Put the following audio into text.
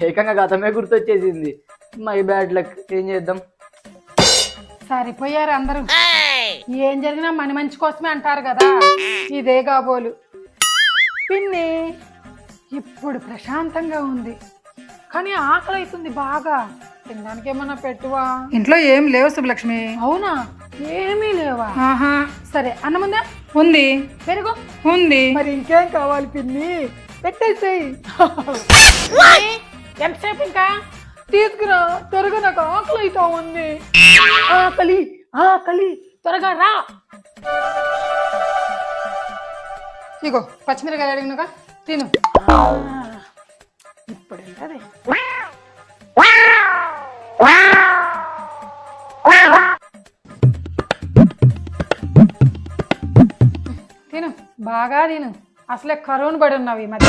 ఏకంగా గతమే గుర్తొచ్చేసింది. My bad luck. ఏం చేద్దాం? సరిపోయారు అందరూ. ఏం జరిగినా మన మంచి కోసమే అంటారు కదా. ఇదే కాబోలు. పిన్ని ఇప్పుడు ప్రశాంతంగా ఉంది, కానీ ఆకలి అవుతుంది బాగా. తినడానికి ఏమన్నా పెట్టువా? ఇంట్లో ఏం లేవు శుభలక్ష్మి. అవునా? ఏమీ లేవా? ఆహా. సరే, అన్నం ఉందా? ఉంది. పెరుగు ఉంది. మరి ఇంకేం కావాలి పిన్ని? పెట్టేసేయి. ఎంతసేపు ఇంకా? తీసుకురా త్వరగా, నాకు ఆకలి అవుతా ఉంది. ఆకలి ఆకలి, త్వరగా రా. ఇగో పచ్చిమిరకాయలు అడిగినగా తిను. ఇప్పుడు ఏంటది? తిను, బాగా తిను. అసలే కరోనా పడి ఉన్నావు ఈ మధ్య.